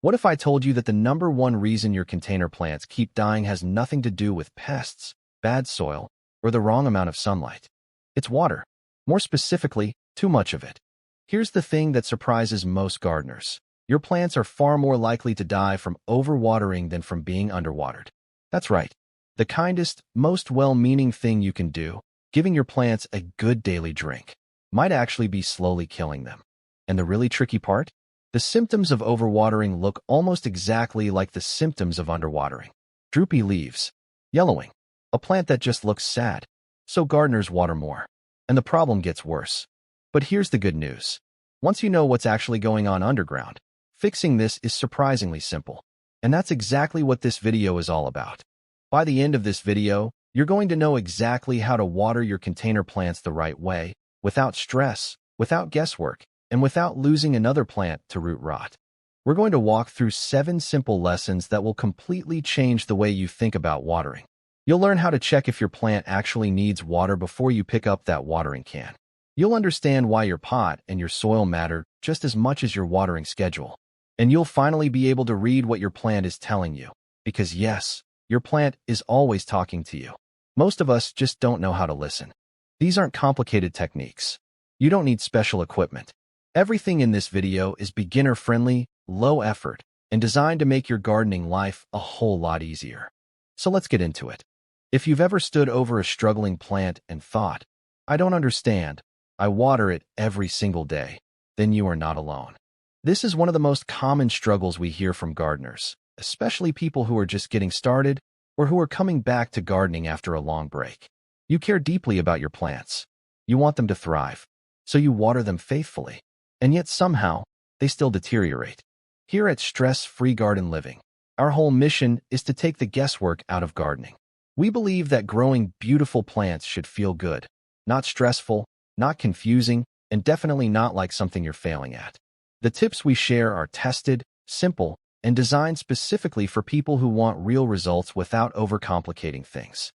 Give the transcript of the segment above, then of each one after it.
What if I told you that the number one reason your container plants keep dying has nothing to do with pests, bad soil, or the wrong amount of sunlight? It's water. More specifically, too much of it. Here's the thing that surprises most gardeners. Your plants are far more likely to die from overwatering than from being underwatered. That's right. The kindest, most well-meaning thing you can do, giving your plants a good daily drink, might actually be slowly killing them. And the really tricky part? The symptoms of overwatering look almost exactly like the symptoms of underwatering. Droopy leaves, yellowing, a plant that just looks sad. So gardeners water more. And the problem gets worse. But here's the good news. Once you know what's actually going on underground, fixing this is surprisingly simple. And that's exactly what this video is all about. By the end of this video, you're going to know exactly how to water your container plants the right way, without stress, without guesswork, and without losing another plant to root rot. We're going to walk through 7 simple lessons that will completely change the way you think about watering. You'll learn how to check if your plant actually needs water before you pick up that watering can. You'll understand why your pot and your soil matter just as much as your watering schedule. And you'll finally be able to read what your plant is telling you. Because yes, your plant is always talking to you. Most of us just don't know how to listen. These aren't complicated techniques. You don't need special equipment. Everything in this video is beginner-friendly, low effort, and designed to make your gardening life a whole lot easier. So let's get into it. If you've ever stood over a struggling plant and thought, I don't understand, I water it every single day, then you are not alone. This is one of the most common struggles we hear from gardeners, especially people who are just getting started or who are coming back to gardening after a long break. You care deeply about your plants. You want them to thrive, so you water them faithfully. And yet somehow, they still deteriorate. Here at Stress-Free Garden Living, our whole mission is to take the guesswork out of gardening. We believe that growing beautiful plants should feel good, not stressful, not confusing, and definitely not like something you're failing at. The tips we share are tested, simple, and designed specifically for people who want real results without overcomplicating things.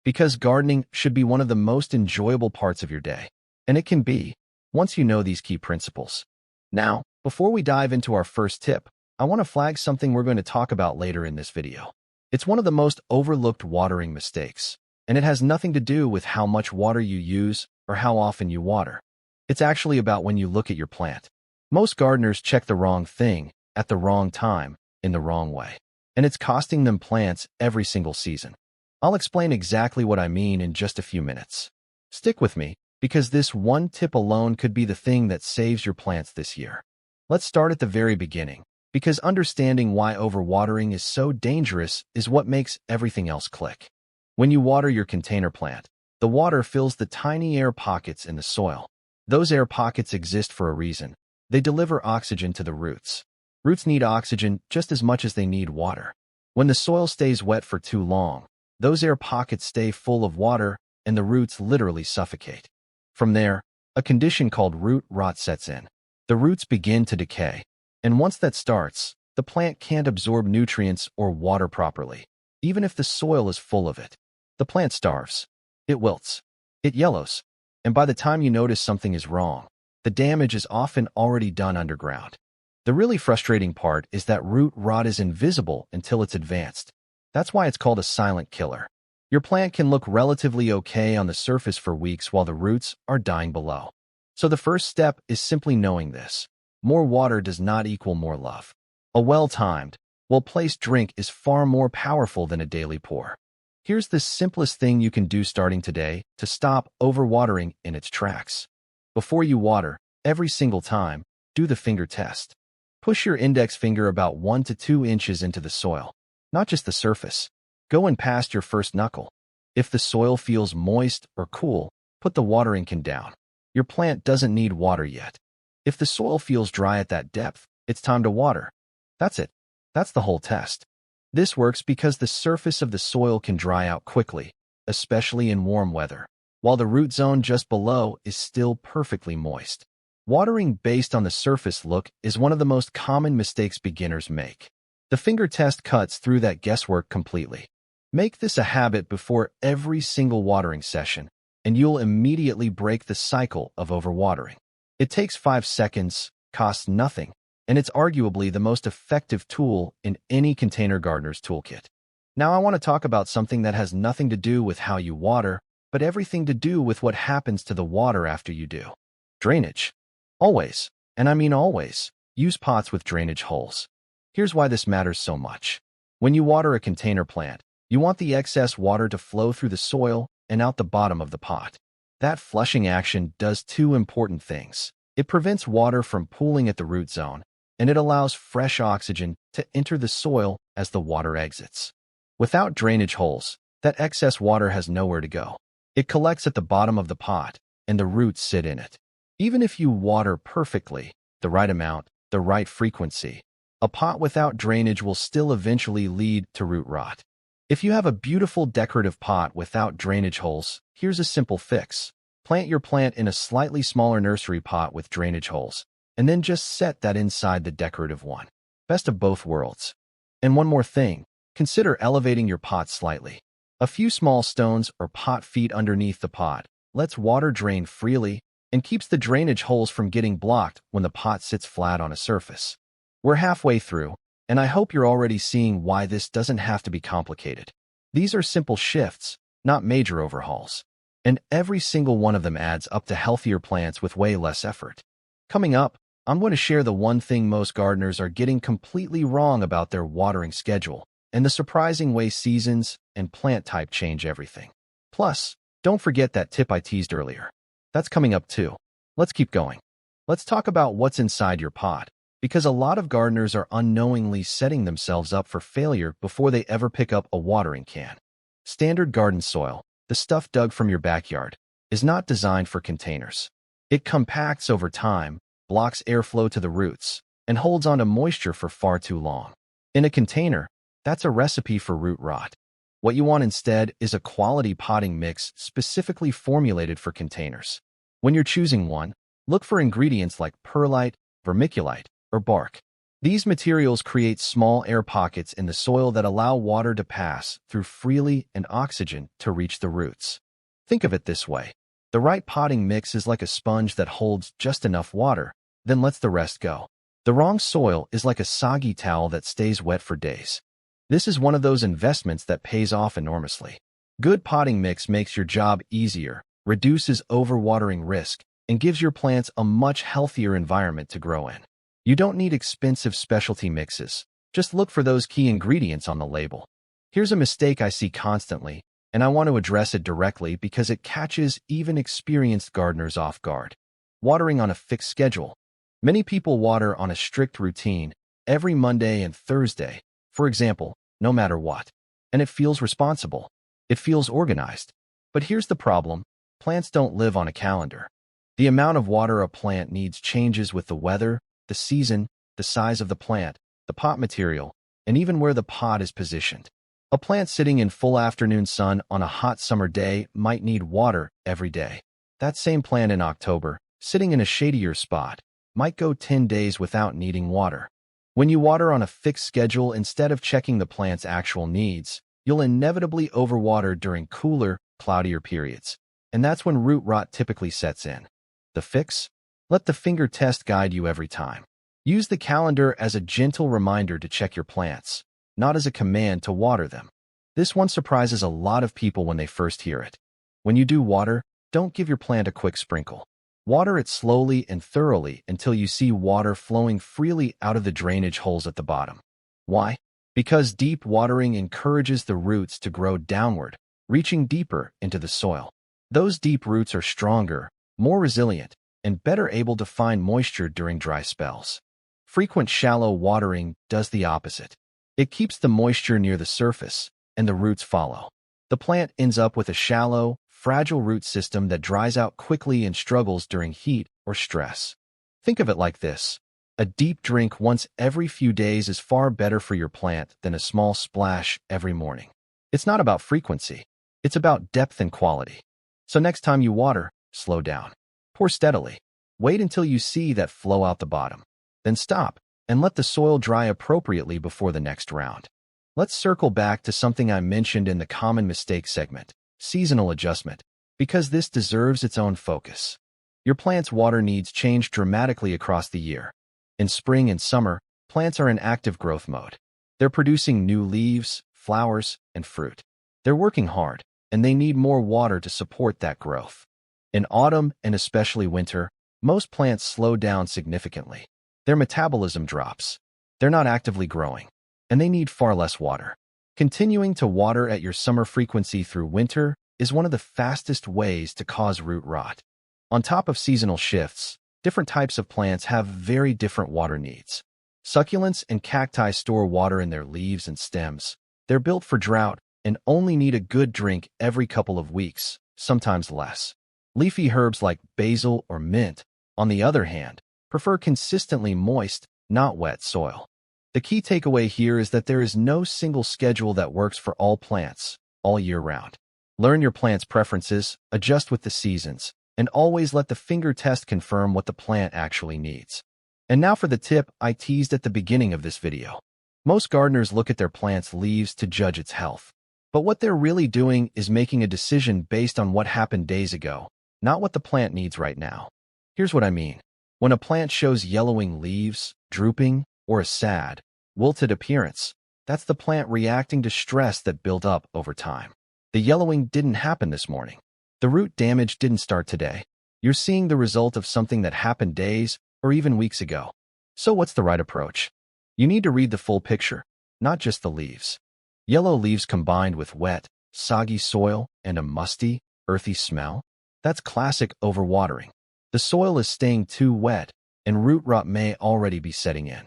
Because gardening should be one of the most enjoyable parts of your day. And it can be, once you know these key principles. Now, before we dive into our first tip, I want to flag something we're going to talk about later in this video. It's one of the most overlooked watering mistakes, and it has nothing to do with how much water you use or how often you water. It's actually about when you look at your plant. Most gardeners check the wrong thing, at the wrong time, in the wrong way. And it's costing them plants every single season. I'll explain exactly what I mean in just a few minutes. Stick with me, because this one tip alone could be the thing that saves your plants this year. Let's start at the very beginning, because understanding why overwatering is so dangerous is what makes everything else click. When you water your container plant, the water fills the tiny air pockets in the soil. Those air pockets exist for a reason. They deliver oxygen to the roots. Roots need oxygen just as much as they need water. When the soil stays wet for too long, those air pockets stay full of water and the roots literally suffocate. From there, a condition called root rot sets in. The roots begin to decay. And once that starts, the plant can't absorb nutrients or water properly. Even if the soil is full of it, the plant starves. It wilts. It yellows. And by the time you notice something is wrong, the damage is often already done underground. The really frustrating part is that root rot is invisible until it's advanced. That's why it's called a silent killer. Your plant can look relatively okay on the surface for weeks while the roots are dying below. So the first step is simply knowing this. More water does not equal more love. A well-timed, well-placed drink is far more powerful than a daily pour. Here's the simplest thing you can do starting today to stop overwatering in its tracks. Before you water, every single time, do the finger test. Push your index finger about 1 to 2 inches into the soil, not just the surface. Go in past your first knuckle. If the soil feels moist or cool, put the watering can down. Your plant doesn't need water yet. If the soil feels dry at that depth, it's time to water. That's it. That's the whole test. This works because the surface of the soil can dry out quickly, especially in warm weather, while the root zone just below is still perfectly moist. Watering based on the surface look is one of the most common mistakes beginners make. The finger test cuts through that guesswork completely. Make this a habit before every single watering session, and you'll immediately break the cycle of overwatering. It takes 5 seconds, costs nothing, and it's arguably the most effective tool in any container gardener's toolkit. Now I want to talk about something that has nothing to do with how you water, but everything to do with what happens to the water after you do. Drainage. Always, and I mean always, use pots with drainage holes. Here's why this matters so much. When you water a container plant, you want the excess water to flow through the soil and out the bottom of the pot. That flushing action does two important things. It prevents water from pooling at the root zone, and it allows fresh oxygen to enter the soil as the water exits. Without drainage holes, that excess water has nowhere to go. It collects at the bottom of the pot, and the roots sit in it. Even if you water perfectly, the right amount, the right frequency, a pot without drainage will still eventually lead to root rot. If you have a beautiful decorative pot without drainage holes, here's a simple fix. Plant your plant in a slightly smaller nursery pot with drainage holes, and then just set that inside the decorative one. Best of both worlds. And one more thing, consider elevating your pot slightly. A few small stones or pot feet underneath the pot lets water drain freely and keeps the drainage holes from getting blocked when the pot sits flat on a surface. We're halfway through, and I hope you're already seeing why this doesn't have to be complicated. These are simple shifts, not major overhauls. And every single one of them adds up to healthier plants with way less effort. Coming up, I'm going to share the one thing most gardeners are getting completely wrong about their watering schedule, and the surprising way seasons and plant type change everything. Plus, don't forget that tip I teased earlier. That's coming up too. Let's keep going. Let's talk about what's inside your pot, because a lot of gardeners are unknowingly setting themselves up for failure before they ever pick up a watering can. Standard garden soil, the stuff dug from your backyard, is not designed for containers. It compacts over time, blocks airflow to the roots, and holds onto moisture for far too long. In a container, that's a recipe for root rot. What you want instead is a quality potting mix specifically formulated for containers. When you're choosing one, look for ingredients like perlite, vermiculite, or bark. These materials create small air pockets in the soil that allow water to pass through freely and oxygen to reach the roots. Think of it this way. The right potting mix is like a sponge that holds just enough water, then lets the rest go. The wrong soil is like a soggy towel that stays wet for days. This is one of those investments that pays off enormously. Good potting mix makes your job easier, reduces overwatering risk, and gives your plants a much healthier environment to grow in. You don't need expensive specialty mixes. Just look for those key ingredients on the label. Here's a mistake I see constantly, and I want to address it directly because it catches even experienced gardeners off guard. Watering on a fixed schedule. Many people water on a strict routine every Monday and Thursday, for example, no matter what. And it feels responsible. It feels organized. But here's the problem. Plants don't live on a calendar. The amount of water a plant needs changes with the weather, the season, the size of the plant, the pot material, and even where the pot is positioned. A plant sitting in full afternoon sun on a hot summer day might need water every day. That same plant in October, sitting in a shadier spot, might go 10 days without needing water. When you water on a fixed schedule instead of checking the plant's actual needs, you'll inevitably overwater during cooler, cloudier periods. And that's when root rot typically sets in. The fix? Let the finger test guide you every time. Use the calendar as a gentle reminder to check your plants, not as a command to water them. This one surprises a lot of people when they first hear it. When you do water, don't give your plant a quick sprinkle. Water it slowly and thoroughly until you see water flowing freely out of the drainage holes at the bottom. Why? Because deep watering encourages the roots to grow downward, reaching deeper into the soil. Those deep roots are stronger, more resilient, and better able to find moisture during dry spells. Frequent shallow watering does the opposite. It keeps the moisture near the surface, and the roots follow. The plant ends up with a shallow, fragile root system that dries out quickly and struggles during heat or stress. Think of it like this. A deep drink once every few days is far better for your plant than a small splash every morning. It's not about frequency. It's about depth and quality. So next time you water, slow down. Pour steadily. Wait until you see that flow out the bottom. Then stop and let the soil dry appropriately before the next round. Let's circle back to something I mentioned in the common mistake segment, seasonal adjustment, because this deserves its own focus. Your plant's water needs change dramatically across the year. In spring and summer, plants are in active growth mode. They're producing new leaves, flowers, and fruit. They're working hard, and they need more water to support that growth. In autumn, and especially winter, most plants slow down significantly. Their metabolism drops. They're not actively growing, and they need far less water. Continuing to water at your summer frequency through winter is one of the fastest ways to cause root rot. On top of seasonal shifts, different types of plants have very different water needs. Succulents and cacti store water in their leaves and stems. They're built for drought and only need a good drink every couple of weeks, sometimes less. Leafy herbs like basil or mint, on the other hand, prefer consistently moist, not wet soil. The key takeaway here is that there is no single schedule that works for all plants, all year round. Learn your plant's preferences, adjust with the seasons, and always let the finger test confirm what the plant actually needs. And now for the tip I teased at the beginning of this video. Most gardeners look at their plant's leaves to judge its health. But what they're really doing is making a decision based on what happened days ago, not what the plant needs right now. Here's what I mean. When a plant shows yellowing leaves, drooping, or a sad, wilted appearance, that's the plant reacting to stress that built up over time. The yellowing didn't happen this morning. The root damage didn't start today. You're seeing the result of something that happened days or even weeks ago. So what's the right approach? You need to read the full picture, not just the leaves. Yellow leaves combined with wet, soggy soil and a musty, earthy smell? That's classic overwatering. The soil is staying too wet, and root rot may already be setting in.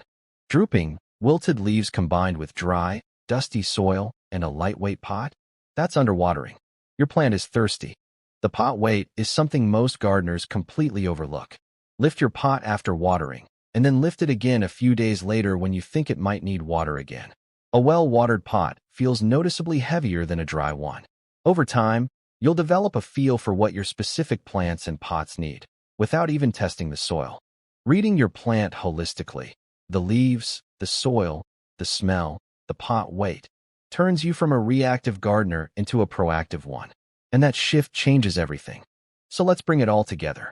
Drooping, wilted leaves combined with dry, dusty soil and a lightweight pot? That's underwatering. Your plant is thirsty. The pot weight is something most gardeners completely overlook. Lift your pot after watering, and then lift it again a few days later when you think it might need water again. A well-watered pot feels noticeably heavier than a dry one. Over time, you'll develop a feel for what your specific plants and pots need, without even testing the soil. Reading your plant holistically, the leaves, the soil, the smell, the pot weight, turns you from a reactive gardener into a proactive one. And that shift changes everything. So let's bring it all together.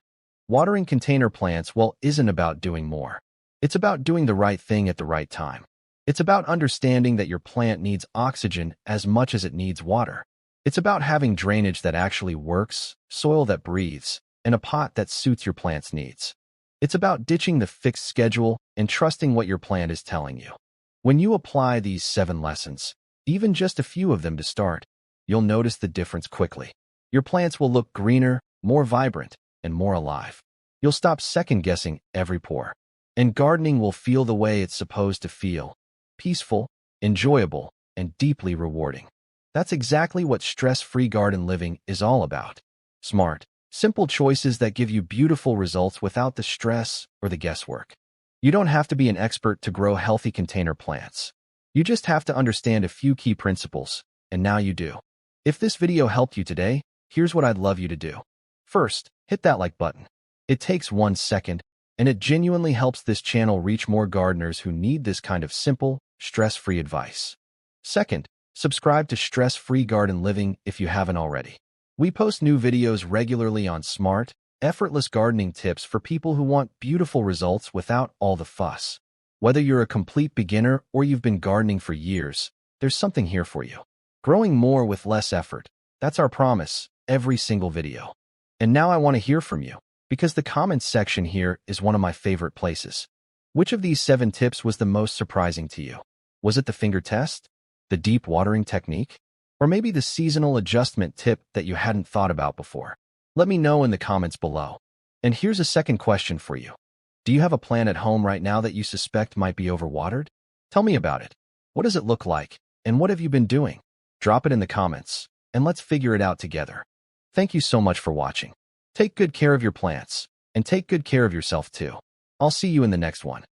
Watering container plants, well, isn't about doing more. It's about doing the right thing at the right time. It's about understanding that your plant needs oxygen as much as it needs water. It's about having drainage that actually works, soil that breathes, and a pot that suits your plant's needs. It's about ditching the fixed schedule and trusting what your plant is telling you. When you apply these 7 lessons, even just a few of them to start, you'll notice the difference quickly. Your plants will look greener, more vibrant, and more alive. You'll stop second-guessing every pour. And gardening will feel the way it's supposed to feel: peaceful, enjoyable, and deeply rewarding. That's exactly what stress-free garden living is all about. Smart, simple choices that give you beautiful results without the stress or the guesswork. You don't have to be an expert to grow healthy container plants. You just have to understand a few key principles, and now you do. If this video helped you today, here's what I'd love you to do. First, hit that like button. It takes 1 second, and it genuinely helps this channel reach more gardeners who need this kind of simple, stress-free advice. Second, subscribe to Stress-Free Garden Living if you haven't already. We post new videos regularly on smart, effortless gardening tips for people who want beautiful results without all the fuss. Whether you're a complete beginner or you've been gardening for years, there's something here for you. Growing more with less effort. That's our promise, every single video. And now I want to hear from you, because the comments section here is one of my favorite places. Which of these 7 tips was the most surprising to you? Was it the finger test? The deep watering technique? Or maybe the seasonal adjustment tip that you hadn't thought about before? Let me know in the comments below. And here's a second question for you. Do you have a plant at home right now that you suspect might be overwatered? Tell me about it. What does it look like? And what have you been doing? Drop it in the comments, and let's figure it out together. Thank you so much for watching. Take good care of your plants, and take good care of yourself too. I'll see you in the next one.